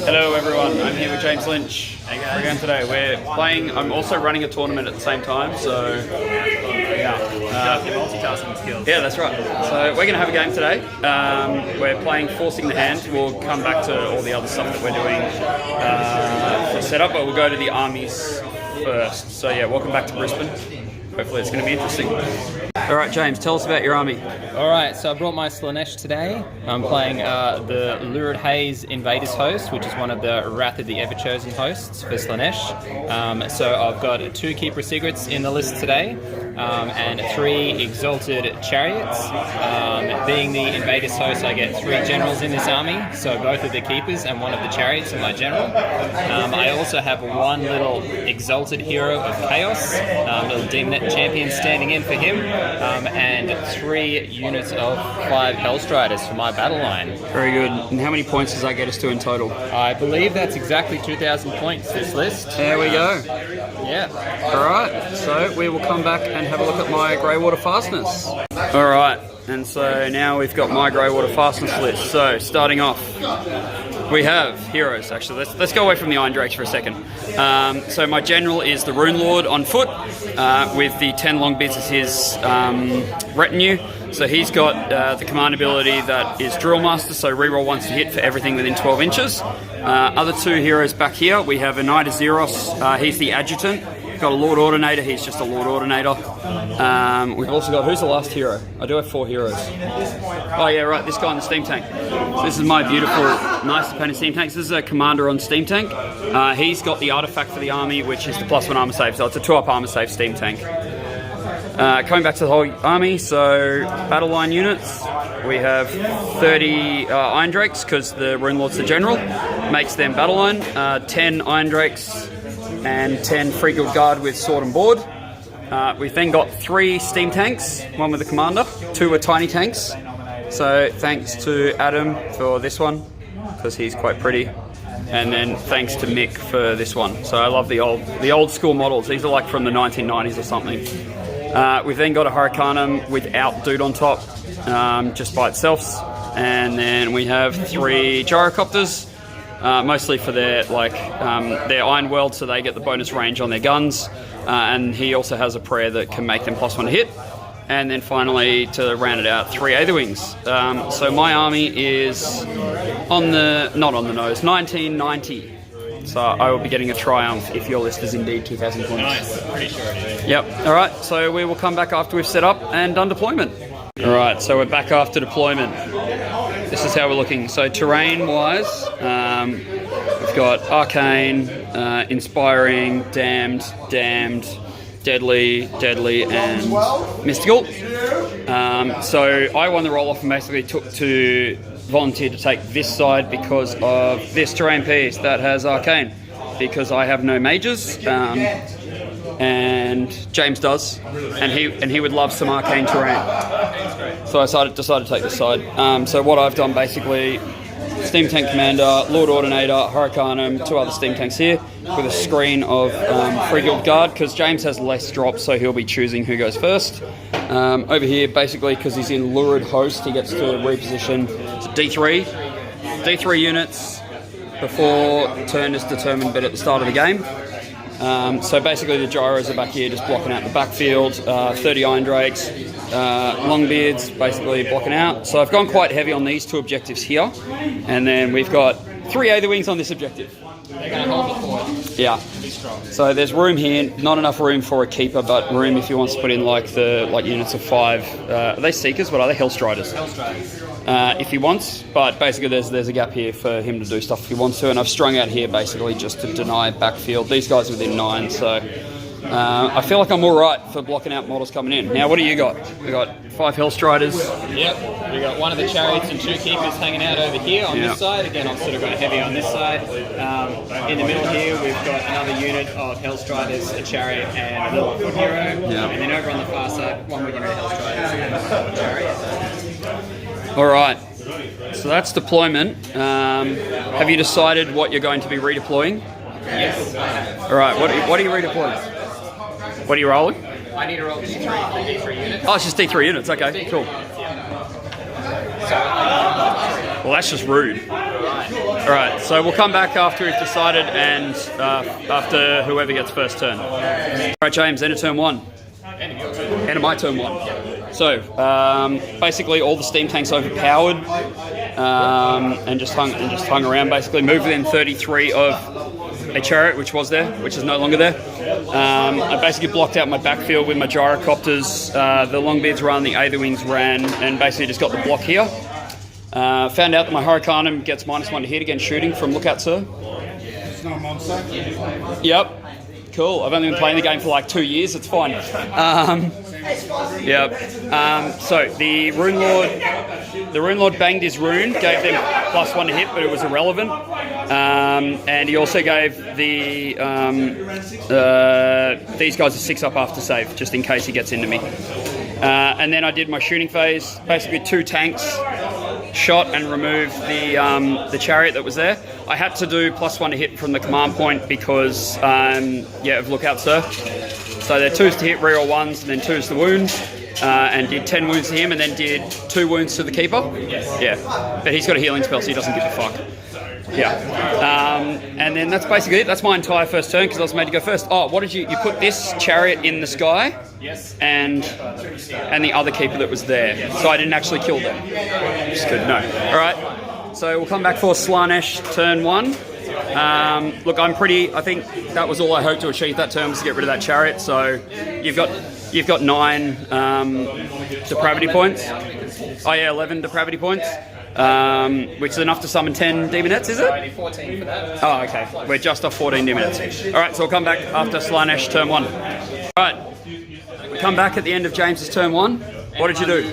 Hello everyone, I'm here with James Lynch. Hey guys. Again today. We're playing, I'm also running a tournament at the same time, so yeah. Multitasking skills. Yeah, that's right. So we're going to have a game today. We're playing Forcing the Hand. We'll come back to all the other stuff that we're doing for setup, but we'll go to the armies first. So yeah, welcome back to Brisbane. Hopefully it's going to be interesting. Alright James, tell us about your army. Alright, so I brought my Slaanesh today. I'm playing the Lurid Haze Invaders host, which is one of the Wrath of the Everchosen hosts for Slaanesh. So I've got 2 Keeper Secrets in the list today, and 3 Exalted Chariots. Being the Invaders host, I get 3 generals in this army, so both of the Keepers and 1 of the Chariots are my general. I also have 1 little Exalted Hero of Chaos, little Demon Champion standing in for him, and 3 units of 5 Hellstriders for my battle line. Very good. And how many points does that get us to in total? I believe that's exactly 2,000 points, this list. There we go. Yeah. Alright, so we will come back and have a look at my Greywater Fastness. Alright, and so now we've got my Greywater Fastness list. So, starting off, we have heroes, actually. Let's go away from the Iron Drakes for a second. So my general is the Rune Lord on foot, with the 10 Longbeards as his retinue. So he's got the command ability that is Drill Master, so reroll once to hit for everything within 12 inches. Other 2 heroes back here, we have a Knight of Zeros, he's the Adjutant. We've got a Lord Ordinator, he's just a Lord Ordinator. We've also got, who's the last hero? I do have 4 heroes. Oh yeah, right, this guy on the Steam Tank. This is my beautiful, nice dependent Steam Tank. This is a Commander on Steam Tank. He's got the artifact for the army, which is the +1 armor save, so it's a 2-up armor save Steam Tank. Coming back to the whole army, so battle line units, we have 30 Iron Drakes, because the Rune Lord's the general, makes them battle line, 10 Iron Drakes, and 10 Free Guild Guard with sword and board. We've then got 3 steam tanks, 1 with the commander, 2 are tiny tanks. So thanks to Adam for this one, because he's quite pretty. And then thanks to Mick for this one. So I love the old school models. These are like from the 1990s or something. We've then got a Hurricanum without dude on top, just by itself. And then we have 3 Gyrocopters. Mostly for their their Iron Weld, so they get the bonus range on their guns, and he also has a prayer that can make them +1 to hit. And then finally, to round it out, 3 Aetherwings. So my army is not on the nose, 1990. So I will be getting a triumph if your list is indeed 2,000 points. Nice, pretty sure it is. Yep. All right. So we will come back after we've set up and done deployment. All right. So we're back after deployment. This is how we're looking. So terrain-wise, we've got Arcane, Inspiring, Damned, Deadly, and Mystical. So I won the roll-off and basically volunteered to take this side because of this terrain piece that has Arcane, because I have no mages. And James does, and he would love some arcane terrain. So I decided to take this side. So what I've done basically, Steam Tank Commander, Lord Ordinator, Hurricanum, 2 other Steam Tanks here, with a screen of Free Guild Guard, because James has less drops, so he'll be choosing who goes first. Over here, basically, because he's in Lurid Host, he gets to reposition to D3 units before turn is determined, but at the start of the game. So basically the gyros are back here just blocking out the backfield, 30 Iron Drakes, Longbeards basically blocking out. So I've gone quite heavy on these 2 objectives here, and then we've got 3 Aetherwings on this objective. They're going to hold the fort. Yeah. Be strong. So there's room here, not enough room for a keeper, but room if he wants to put in like units of 5. Are they Seekers? What are they? Hellstriders. If he wants, but basically there's a gap here for him to do stuff if he wants to, and I've strung out here basically just to deny backfield. These guys are within 9, so I feel like I'm all right for blocking out models coming in. Now, what do you got? We got 5 Hellstriders. Yep, we got 1 of the Chariots and 2 Keepers hanging out over here on this side. Again, I've sort of gone heavy on this side. In the middle here, we've got another unit of Hellstriders, a Chariot, and a little foot hero. Yep. And then over on the far side, 1 more unit of Hellstriders and a Chariot. All right, so that's deployment. Have you decided what you're going to be redeploying? Yes, I have. All right, what are you redeploying? What are you rolling? I need to roll D3 for D3 units. Oh, it's just D3 units. Okay, cool. Well, that's just rude. Alright, so we'll come back after we've decided and after whoever gets first turn. Alright, James, end of turn 1. End of my turn 1. So, basically all the steam tanks overpowered and just hung around, basically. Moved within 33 of a chariot, which was there, which is no longer there. I basically blocked out my backfield with my gyrocopters. The Longbeards ran, the Aetherwings ran, and basically just got the block here. Found out that my Hurricanum gets -1 to hit against shooting from Lookout Sir. It's not a monster. Yep. Cool. I've only been playing the game for like 2 years. It's fine. Yep. So the Rune Lord banged his rune, gave them +1 to hit, but it was irrelevant. And he also gave the these guys a 6 up after save, just in case he gets into me. And then I did my shooting phase, basically 2 tanks, shot and removed the chariot that was there. I had to do +1 to hit from the command point because, of Lookout Sir. So they're 2s to hit, reroll 1s, and then 2s to wound. And did 10 wounds to him, and then did 2 wounds to the keeper. Yeah, but he's got a healing spell, so he doesn't give a fuck. Yeah, and then that's basically it. That's my entire first turn because I was made to go first. Oh, what did you put this chariot in the sky? Yes. And the other keeper that was there. So I didn't actually kill them. Just good. No. All right. So we'll come back for Slaanesh turn 1. Look, I think that was all I hoped to achieve that turn, was to get rid of that chariot. So you've got 9 depravity points. Oh yeah, 11 depravity points. Which is enough to summon 10 demonettes, is it? I need 14 for that. Oh, okay. We're just off 14 demonettes. Alright, so we'll come back after Slaanesh turn 1. Alright, we come back at the end of James's turn 1. What did you do?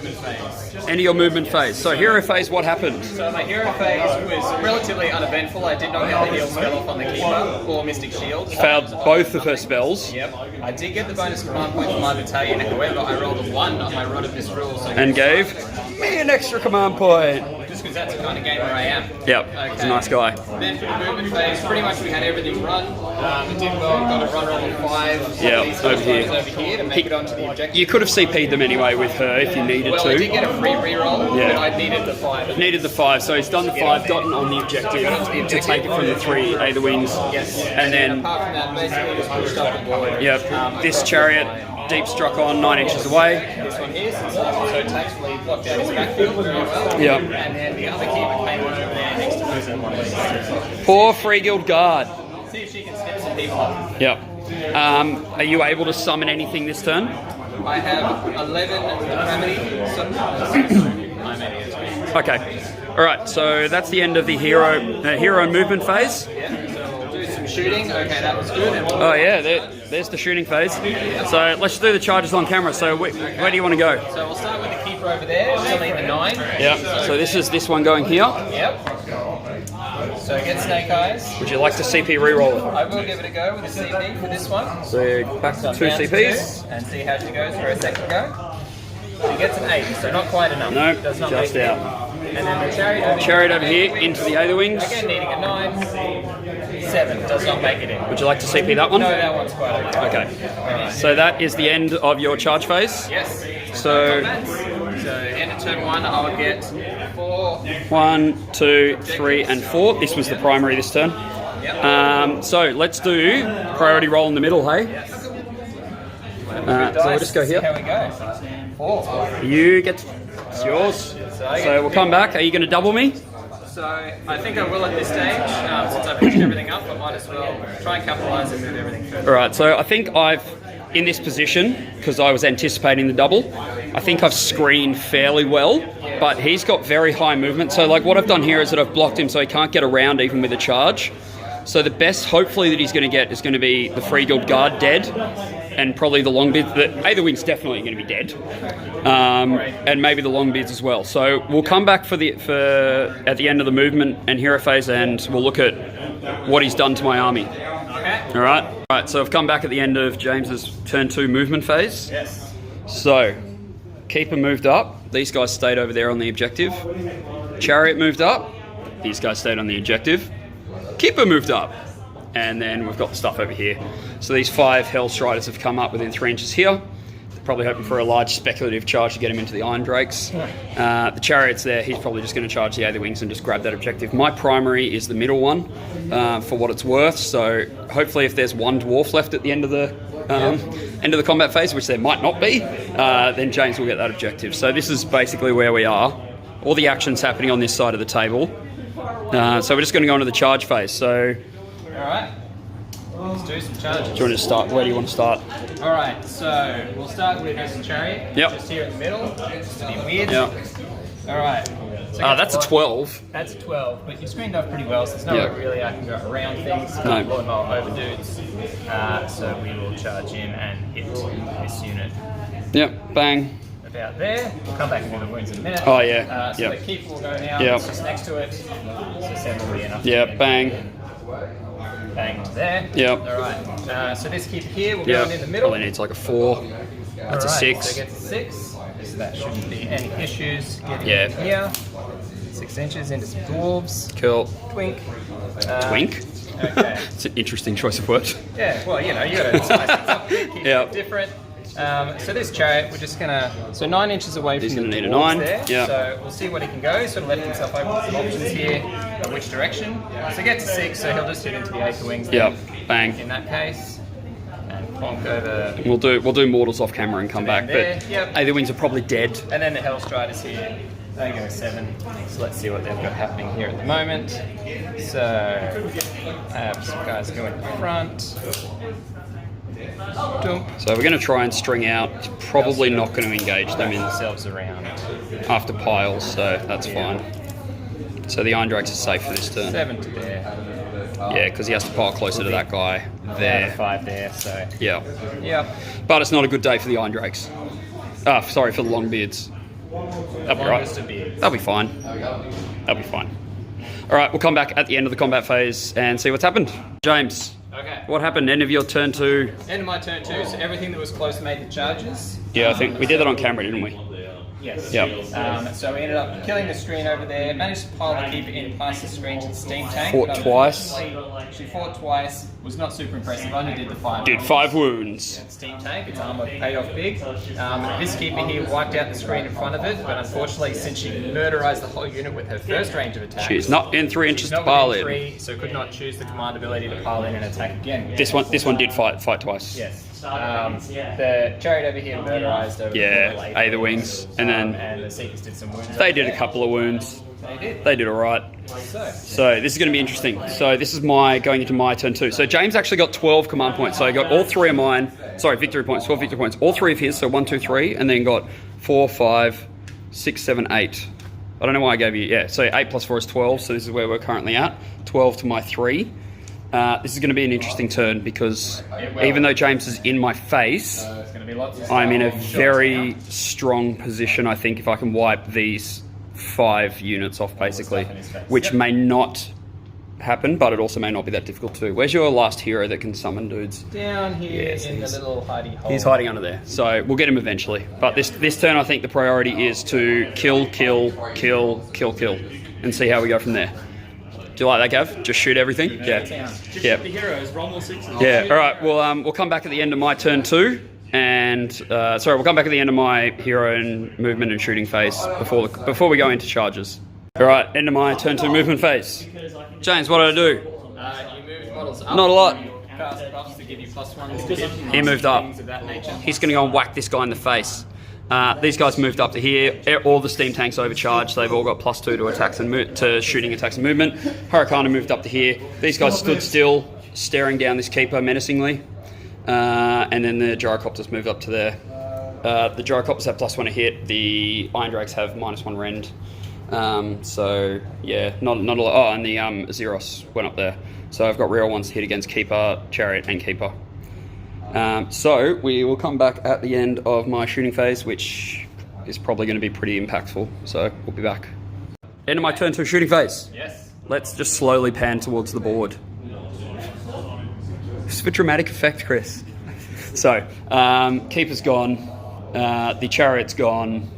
End of your movement phase. So hero phase, what happened? So my hero phase was relatively uneventful. I did not get the heal spell off on the keeper or Mystic Shield. Failed both of her spells. Yep. I did get the bonus command point for my battalion. However, I rolled a 1 on my Rod of Misrule. So and gave me an extra command point. Just because that's the kind of gamer I am. Yep, he's a nice guy. Then for the movement phase, pretty much we had everything run. It did well, got a run roll of 5. Yeah, over here to make it onto the objective. You could have CP'd them anyway with her if you needed to. Well, I did get a free reroll, but I needed the 5. Needed the 5, so he's done the 5, gotten on the objective to take it from the 3 Aetherwings. Yes. And then, apart from that, basically just pushed up the board. Yep, this chariot deep struck on 9 inches away. This one here, so tactfully blocked out his backfield very well. Yep. And then the other keeper came on over there next to us. Poor Free Guild Guard. See if she can snip some people up. Yep. Are you able to summon anything this turn? I have 11 depravity. I'm any Okay. Alright, so that's the end of the hero movement phase. Yeah, so we'll do some shooting. Okay, that was good. And Oh yeah, there's the shooting phase. So let's do the charges on camera. So where do you want to go? So we'll start with the keeper over there. She'll need the 9. Yeah. So this is this one going here. Yep. So get Snake Eyes. Would you like to CP reroll it? I will give it a go with a CP for this one. So back to 2 Down to CPs. 2, and see how she goes for a second go. She gets an 8, so not quite enough. No, does not just make it. out. And then the chariot Chariot over here into the Aetherwings. Again needing a 9. 7 does not make it in. Would you like to CP that one? No, that one's quite okay. Okay. So that is the end of your charge phase. Yes. So So end of turn 1, I'll get 4. 1, 2, 3, and 4. This was the primary this turn. Yep. So let's do priority roll in the middle, hey? Yes. So we'll just go here. How we go? 4. You get, it's yours. So we'll come back. Are you going to double me? So I think I will at this stage, since I've pitched everything up, I might as well try and capitalise and move everything further. Alright, so I think I've, in this position, because I was anticipating the double, I think I've screened fairly well, but he's got very high movement. So like what I've done here is that I've blocked him so he can't get around even with a charge. So the best, hopefully, that he's going to get is going to be the Free Guild Guard dead, and probably the Longbeards. The Aetherwing's definitely going to be dead, and maybe the Longbeards as well. So we'll come back at the end of the movement and hero phase, and we'll look at what he's done to my army. All right. So I've come back at the end of James's turn 2 movement phase. Yes. So keeper moved up. These guys stayed over there on the objective. Chariot moved up. These guys stayed on the objective. Keeper moved up, and then we've got the stuff over here. So these 5 Hellstriders have come up within 3 inches here. probably hoping for a large speculative charge to get him into the Iron Drakes. The Chariot's there, he's probably just going to charge the Aether Wings and just grab that objective. My primary is the middle one, for what it's worth, so hopefully if there's one dwarf left at the end of the combat phase, which there might not be, then James will get that objective. So this is basically where we are. All the action's happening on this side of the table. So we're just going to go into the charge phase. So, Alright, let's do some charges. do you want to start? Where do you want to start? Alright, so we'll start with the Chariot. Yep. Just here in the middle, just to be weird. Yeah. Alright. So That's a 12. That's a 12, but you screened off pretty well, so there's no way really I can go around things. No. Over dudes. So we will charge in and hit this unit Yep, bang. about there. We'll come back and do the wounds in a minute. Oh, yeah. So the keeper will go now. Yep. It's just next to it. So 7 will be enough. Yeah, bang. Bang there. Yep. Alright. So this keeper here will go in the middle. Probably needs like a 4. That's a 6. So it gets a 6. So that shouldn't be any issues. Getting Yeah. in here. 6 inches into some dwarves. Cool. Twink. Twink? Okay. It's an interesting choice of words. Yeah, well, you gotta spice things up a bit, keep Yeah. it different. So this Chariot, we're just gonna, 9 inches away He's from the gonna need a dwarves 9, there. yeah. So we'll see what he can go, sort of let himself open some options here, which direction. So get to 6, so he'll just hit into the Aether Wings Yep, then, bang. in that case. And plonk over, We'll do mortals off camera and come back, there, but yep. Aether Wings are probably dead. and then the Hellstriders here. They go 7. So let's see what they've got happening here at the moment. So have some guys go in front. Dump. So we're going to try and string out. It's probably not going to engage them in Themselves around. after piles, so that's fine. So the Iron Drakes are safe for this turn. 7 to there. Yeah, because he has to pile closer to that guy there. 5 there, so. Yeah. Yep. But it's not a good day for the Iron Drakes. Sorry, for the Longbeards. That'll be Longest of right. beards. That'll be fine. That'll be fine. All right, we'll come back at the end of the combat phase and see what's happened. James, Okay. what happened? End of your turn 2. End of my turn 2, so everything that was close made the charges. Yeah, I think we did that on camera, didn't we? Yes. Yep. So we ended up killing the screen over there, managed to pile the keeper in past the screen to the steam tank. Fought but twice. unfortunately, She fought twice, was not super impressive, only did the 5. Did 5 wounds. Steam tank, its armor paid off big. This keeper here wiped out the screen in front of it, but unfortunately, since she murderized the whole unit with her first range of attack, She's not in 3 inches she's to not pile within in. 3, so could not choose the command ability to pile in and attack again. This one did fight twice. Yes. The Chariot over here murderized over Yeah, the blade. Aether Wings, and then and the Seekers did some wounds. they did a couple of wounds. They did. They did all right. So this is going to be interesting. So this is going into my turn 2. So James actually got 12 command points. So he got all 3 of mine. Sorry, victory points. 12 victory points. All 3 of his. So 1, 2, 3, and then got 4, 5, 6, 7, 8. I don't know why I gave you. Yeah. So 8 plus 4 is 12. So this is where we're currently at. 12 to my 3. This is going to be an interesting turn because even though James is in my face, There's going to be lots of I'm in a shots. very strong position, I think, if I can wipe these 5 units off, basically, which may not happen, but it also may not be that difficult to do. Where's your last hero that can summon dudes? down here Yes, in the little hidey hole. He's hiding under there, so we'll get him eventually. But this turn, I think the priority is to kill, and see how we go from there. Do you like that, Gav? Just shoot everything? Yeah. Yeah. The heroes, roll more 6s. Yeah. All right. Well, we'll come back at the end of my turn 2, and we'll come back at the end of my hero and movement and shooting phase before we go into charges. All right. End of my turn 2 movement phase. James, what did I do? You moved models up. Not a lot. Cast buffs to give you +1 to hit. He moved up. Things of that nature. He's going to go and whack this guy in the face. These guys moved up to here. All the steam tanks overcharged. They've all got +2 to attacks and to shooting, attacks, and movement. Hurricane moved up to here. These guys stood still, staring down this keeper menacingly. And then the gyrocopters moved up to there. The gyrocopters have +1 to hit. The Iron Drakes have -1 rend. So yeah, not a lot. Oh, and the Zeros went up there. So I've got real ones to hit against Keeper, Chariot, and Keeper. So we will come back at the end of my shooting phase, which is probably going to be pretty impactful. So we'll be back. End of my turn 2 shooting phase. Yes. Let's just slowly pan towards the board. It's for dramatic effect, Chris. So, Keeper's gone, the Chariot's gone,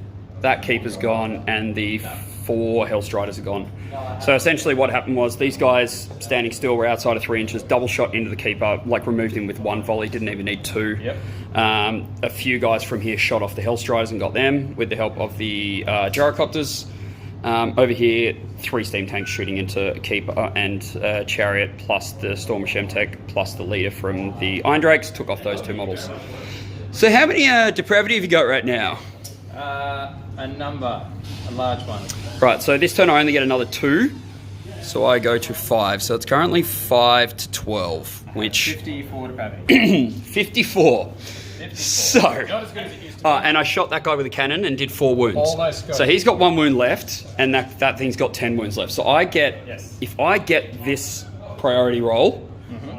that Keeper's gone, and the 4 Hellstriders are gone. So essentially what happened was these guys standing still were outside of 3 inches, double shot into the keeper, like removed him with 1 volley, didn't even need 2. Yep. A few guys from here shot off the Hellstriders and got them with the help of the gyrocopters. Over here, 3 steam tanks shooting into a keeper and chariot, plus the Stormer Shemtech, plus the leader from the Iron Drakes, took off those 2 models. So how many depravity have you got right now? A large one. Right, so this turn I only get another 2, so I go to 5. So it's currently 5 to 12, which 54 depravity. 54. So, Not as good as it used to be. and I shot that guy with a cannon and did 4 wounds. Almost got So it. he's got 1 wound left, and that thing's got 10 wounds left. So I get, Yes. if I get this priority roll,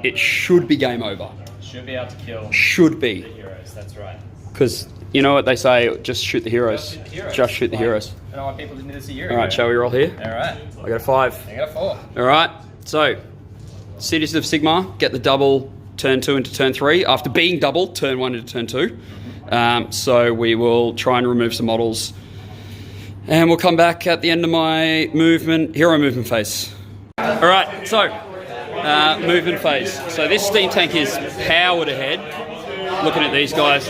it should be game over. Should be able to kill Should be. the heroes, that's right. Because you know what they say, just shoot the heroes. Just shoot the heroes. I don't know why people didn't do this a year All ago. right, shall we roll here? Alright. I got a 5. I got a 4. All right, so Cities of Sigmar get the double turn 2 into turn 3 after being double turn 1 into turn 2. So we will try and remove some models, and we'll come back at the end of my hero movement phase. All right, so movement phase. So this steam tank is powered ahead. Looking at these guys,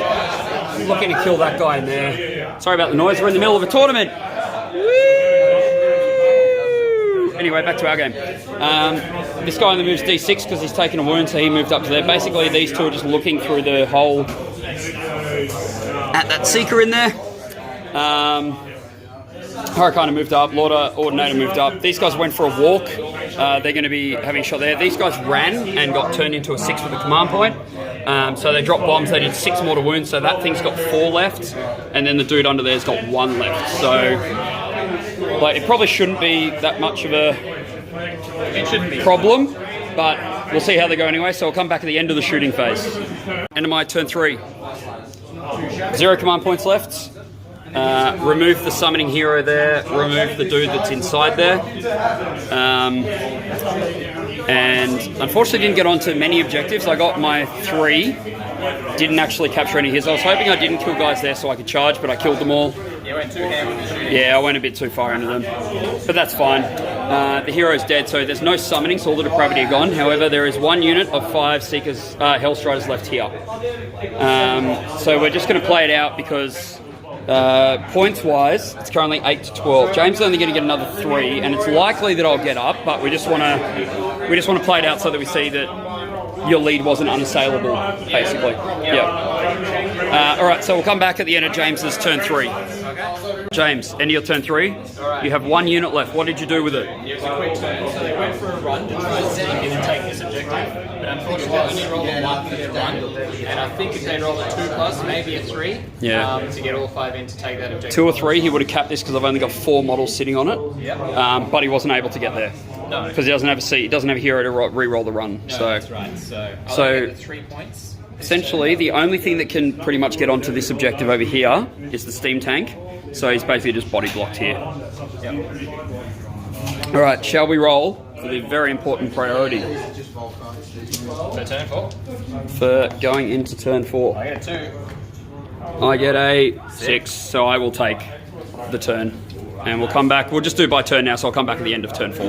looking to kill that guy in there. Sorry about the noise. We're in the middle of a tournament. Anyway, back to our game. This guy only moves D6 because he's taken a wound, so he moved up to there. Basically, these two are just looking through the hole at that Seeker in there. Hurricane moved up, Lorda Ordinator moved up. These guys went for a walk. They're going to be having a shot there. These guys ran and got turned into a 6 with a command point. So they dropped bombs, they did 6 mortar wounds, so that thing's got 4 left. And then the dude under there's got 1 left. So like, it probably shouldn't be that much of a problem, but we'll see how they go anyway. So I'll come back at the end of the shooting phase. End of my turn 3. 0 command points left. Remove the summoning hero there, remove the dude that's inside there. And unfortunately didn't get onto many objectives. I got my 3, didn't actually capture any of his. I was hoping I didn't kill guys there so I could charge, but I killed them all. You went too ham with the shooting. Yeah, I went a bit too far into them, but that's fine. The hero's dead, so there's no summoning, so all the depravity are gone. However, there is 1 unit of 5 Seekers, Hellstriders left here. So we're just going to play it out because points-wise, it's currently 8 to 12. James is only going to get another 3, and it's likely that I'll get up, but we just want to play it out so that we see that your lead wasn't unassailable, basically. Yeah. All right, so we'll come back at the end of James's turn 3. James, end of your turn 3. You have 1 unit left. What did you do with it? It was a quick turn, so they went for a run to try and sneak in and take this objective. But unfortunately, they only rolled a 1 for their run. And I think if they rolled a 2+, maybe a 3, Yeah. to get all 5 in to take that objective. 2 or 3, he would have capped this because I've only got 4 models sitting on it. Yep. But he wasn't able to get there. No. Because he doesn't have a seat. He doesn't have a hero to re-roll the run. No, So that's right. So So- get the 3 points. essentially, the only thing that can pretty much get onto this objective over here is the steam tank. So he's basically just body blocked here. Yep. All right, shall we roll for the very important priority So turn 4. for going into turn 4? I get a 2. I get a 6, so I will take the turn. And we'll come back. We'll just do it by turn now, so I'll come back at the end of turn 4.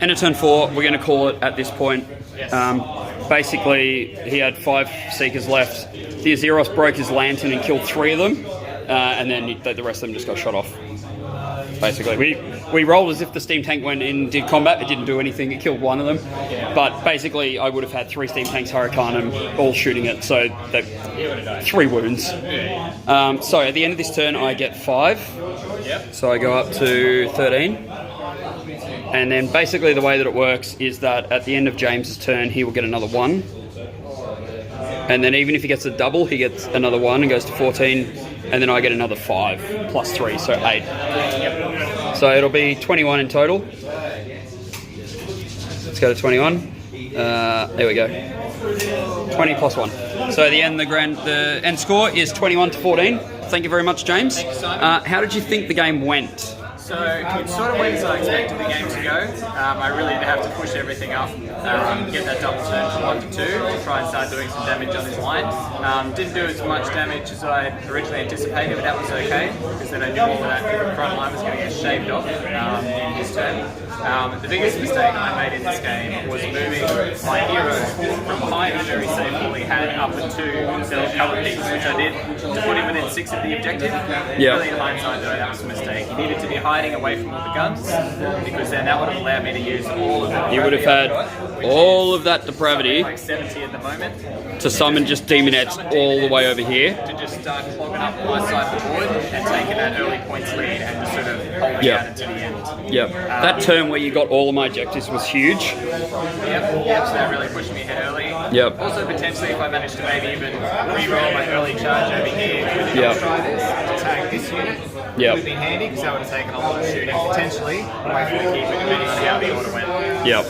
End of turn 4, we're going to call it at this point. Basically, he had 5 Seekers left. The Azeroth broke his lantern and killed 3 of them, and then the rest of them just got shot off. Basically, we rolled as if the steam tank went in, did combat. It didn't do anything. It killed 1 of them. But basically, I would have had 3 steam tanks, Hurricane, all shooting it. So 3 wounds. So at the end of this turn, I get 5. Yep. So I go up to 13. And then basically the way that it works is that at the end of James's turn, he will get another 1. And then even if he gets a double, he gets another 1 and goes to 14. And then I get another 5 plus 3, so 8. So it'll be 21 in total. Let's go to 21. There we go. 20 plus 1. So the end score is 21 to 14. Thank you very much, James. How did you think the game went? So it sort of went as I expected the game to go. I really did have to push everything up, get that double turn from 1 to 2 to try and start doing some damage on his line. Didn't do as much damage as I originally anticipated, but that was okay because then I knew all that front line was going to get shaved off in his turn. The biggest mistake I made in this game was moving my heroes from behind a very safe he had up into the cover piece, which I did to put him within 6 of the objective. Really, in hindsight, though, that was a mistake. He needed to be hiding away from all the guns because then that would have allowed me to use all of the. You would have had all of that depravity, like 70 at the moment, to summon just demonettes all the way over here. To just start clogging up my side of the board and taking that early points lead and just sort of holding out until the end. Yep. That turn where you got all of my objectives was huge. Yep, so that really pushed me ahead early. Yep. Also, potentially, if I managed to maybe even re-roll my early charge over here with the Outriders to tag this unit, it would have been handy because that would have taken a lot of shooting potentially away from the keeper depending on how the order went. Yep.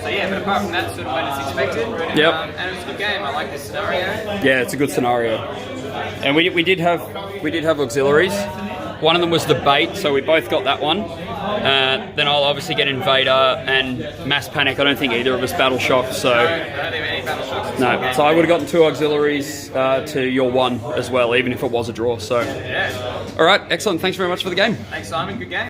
So yeah, but apart from that, sort of went as expected. Yep. And it was a good game. I like this scenario. Yeah, it's a good scenario. And we did have auxiliaries. One of them was the bait, so we both got that one. Then I'll obviously get Invader and Mass Panic. I don't think either of us Battle Shock, so... No, I don't have any battle shocks. No, so I would have gotten 2 auxiliaries to your 1 as well, even if it was a draw, so... Yeah. Alright, excellent. Thanks very much for the game. Thanks, Simon. Good game.